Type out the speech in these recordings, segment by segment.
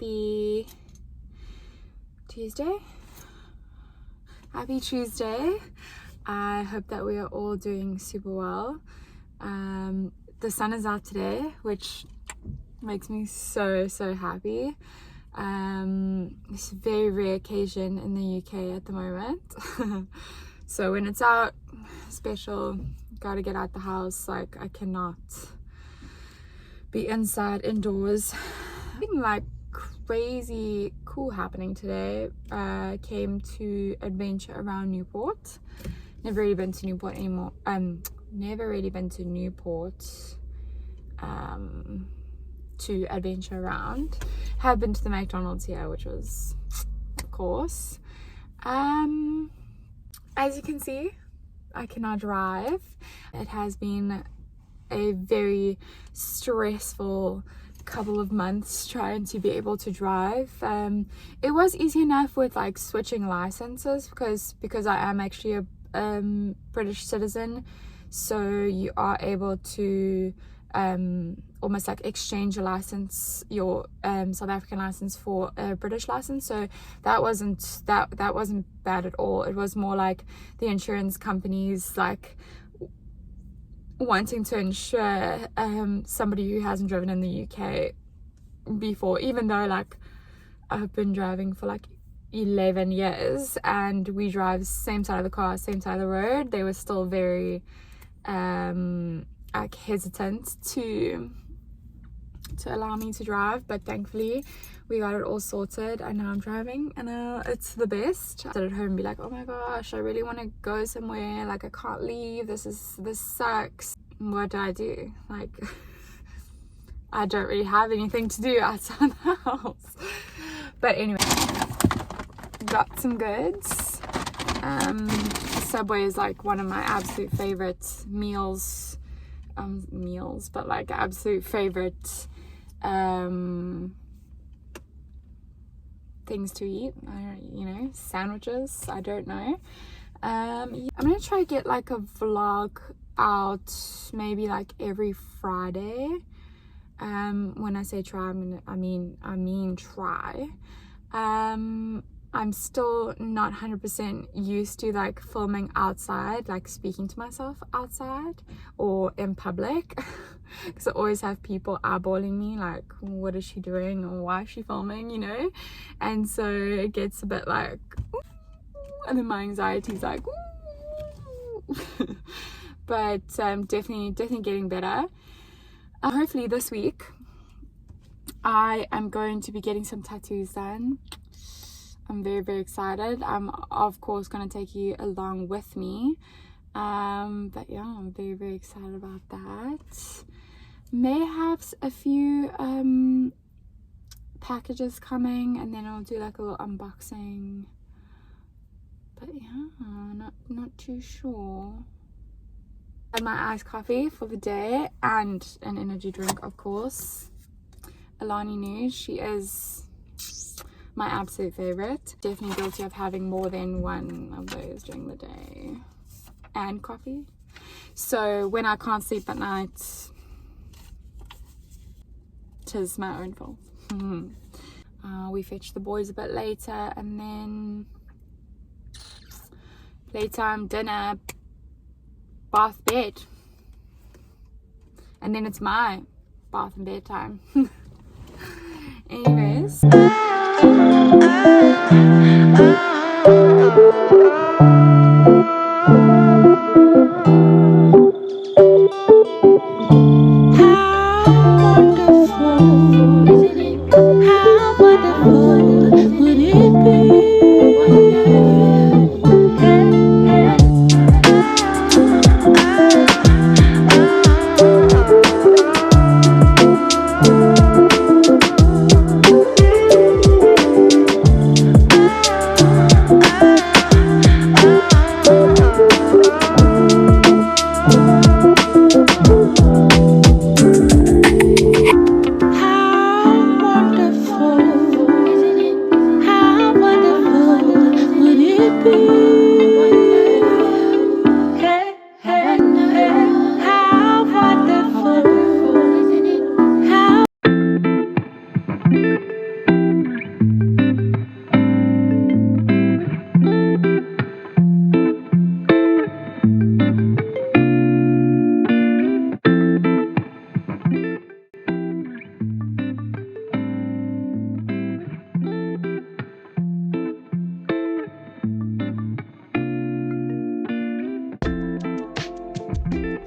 Happy Tuesday. Happy Tuesday. I hope that we are all doing super well. The sun is out today, which makes me so happy. It's a very rare occasion in the UK at the moment. So when it's out, special, gotta get out the house. Like, I cannot be indoors. Something like crazy cool happening today. Came to adventure around Newport. Never really been to Newport anymore. Never really been to Newport to adventure around. Have been to the McDonald's here, which was, of course. As you can see, I cannot drive. It has been a very stressful couple of months trying to be able to drive. It was easy enough with like switching licenses because I am actually a British citizen, so you are able to almost like exchange your license, your South African license for a British license. So that wasn't bad at all. It was more like the insurance companies like wanting to insure somebody who hasn't driven in the UK before, even though like I've been driving for like 11 years and we drive same side of the car, same side of the road. They were still very like hesitant to allow me to drive, but thankfully we got it all sorted and now I'm driving and it's the best. I sit at home and be like, oh my gosh, I really want to go somewhere, like I can't leave, this sucks. What do? Like I don't really have anything to do outside the house. But anyway, got some goods. Subway is like one of my absolute favorite meals, but like absolute favorite things to eat. Sandwiches, I don't know. I'm gonna try to get like a vlog out maybe like every Friday. When I say try, I mean try. I'm still not 100% used to like filming outside, like speaking to myself outside or in public, because I always have people eyeballing me like, what is she doing or why is she filming, and so it gets a bit like, ooh, and then my anxiety is like, ooh. But definitely getting better. Hopefully this week I am going to be getting some tattoos done. I'm very excited. I'm of course going to take you along with me, but yeah, I'm very excited about that. May have a few packages coming and then I'll do like a little unboxing, but yeah, not too sure. Had my iced coffee for the day and an energy drink, of course. Alani News, she is my absolute favorite. Definitely guilty of having more than one of those during the day. And coffee. So when I can't sleep at night, 'tis my own fault. We fetch the boys a bit later and then playtime, dinner, bath, bed. And then it's my bath and bed time. Anyways.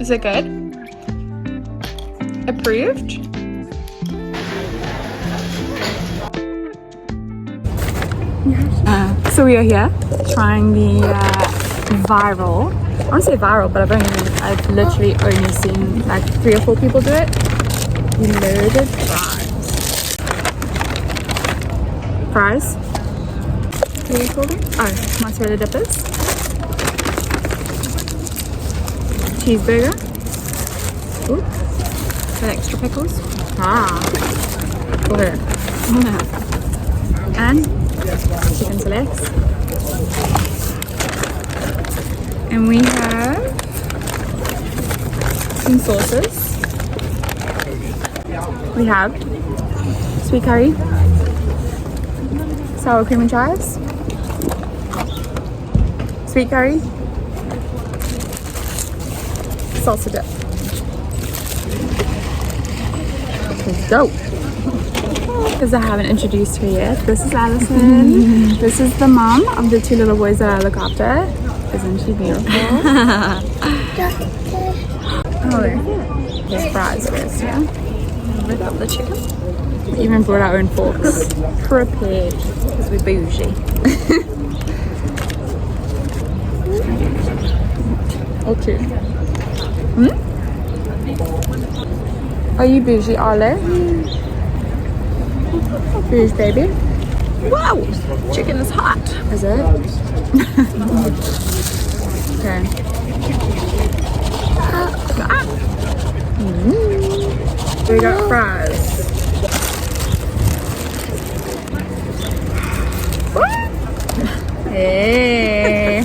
Is it good? Approved? So we are here trying the viral, I won't say viral, but I've literally only seen like 3 or 4 people do it. Loaded fries. What do you call them? Oh, mozzarella dippers. Cheeseburger. Ooh, with extra pickles. Good. And chicken fillets. And we have some sauces. We have sweet curry, sour cream and chives, sweet curry, salsa dip. Let's go. Because I haven't introduced her yet. This is Allison. This is the mom of the 2 little boys that I look after. Isn't she beautiful? Oh, there's fries first, yeah. Rip up the chicken. We even brought our own forks. Prepared. Because we're bougie. Okay. Are you bougie, Arlo? Bougie, baby. Wow! Chicken is hot. Is it? Okay. We got fries. Hey.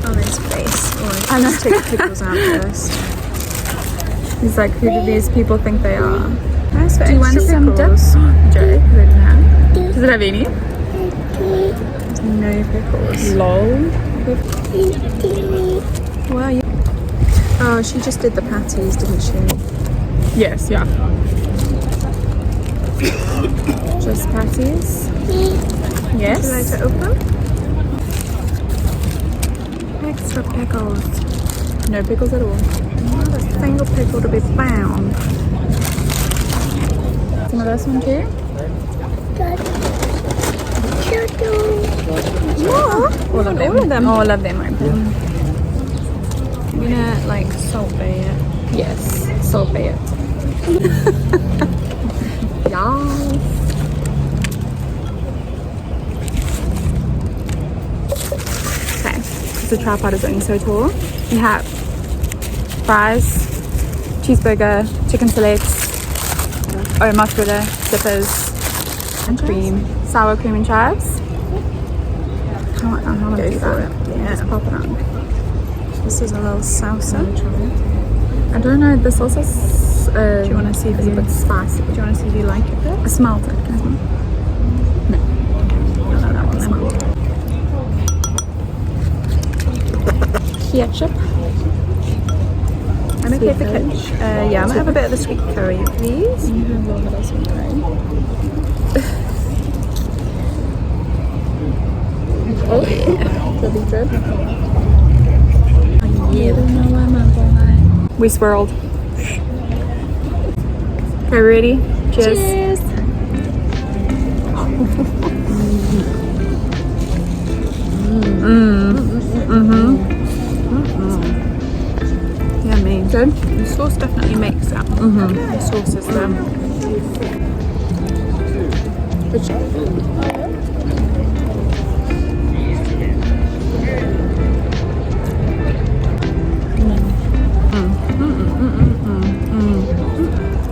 Oh, his face. Oh, I just take the pickles out first. He's like, who do these people think they are? Nice for Do you want extra some dip? pickles. Joe, does it have any? No pickles. Lol. Wow. Oh, she just did the patties, didn't she? Yes, yeah. Just patties. Yes. Would you like to open? Extra pickles. No pickles at all. Not a single pickle to be found. Some of this one too? All of them. All of them open. I'm gonna like salt bay it. Yes. Salt bay it. Yes. Okay. The tripod is only so tall. We have fries, cheeseburger, chicken fillets, mozzarella dippers, and cream, sour cream and chives. How do I do that? Yeah. Just pop it on. This is a little salsa. I don't know. The sauce is. Do you want to see if it's a you, bit spicy. do you want to see if you like it there? I smelled it. Can I smell? No, that one smell. Ketchup. I'm okay for ketchup. Yeah, I'm gonna have a bit of the sweet curry, please. You have a little bit of sweet curry. Oh yeah. Dribby drib. Yeah. We swirled. Okay, ready? Cheers. Cheers. Yummy. Good. The sauce definitely makes that. The sauce is there.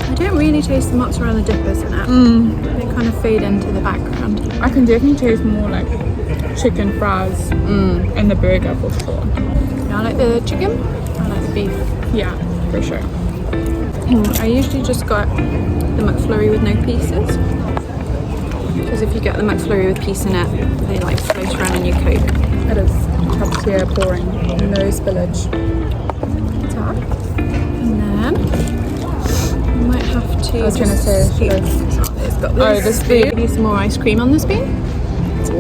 I don't really taste the mozzarella dippers in it. They kind of fade into the background. I can definitely taste more like chicken fries in the burger for sure. I like the chicken. I like the beef. Yeah, for sure. I usually just got the McFlurry with no pieces. Because if you get the McFlurry with piece in it, they like float around in your Coke. It is top tier pouring, no spillage. Top. And then you might have to. I was gonna say, should I- It's got this. Oh, this spoon. Maybe some more ice cream on the spoon.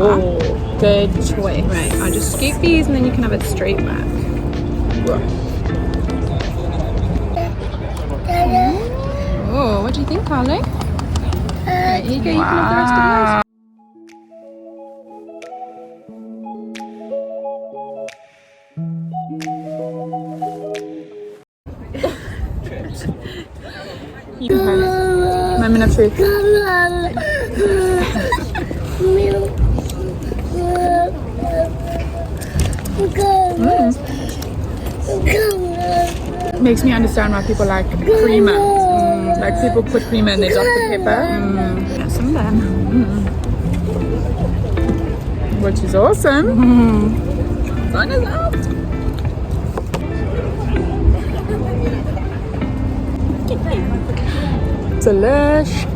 Oh, good choice. Right, I'll just scoop these and then you can have it straight back. Oh, what do you think, Carlo? Right, here you go, you can have the rest of yours. Moment of truth. Makes me understand why people like creamer. Like people put creamer in their Dr. Pepper. Get some then. Which is awesome. Fun is out. Delish.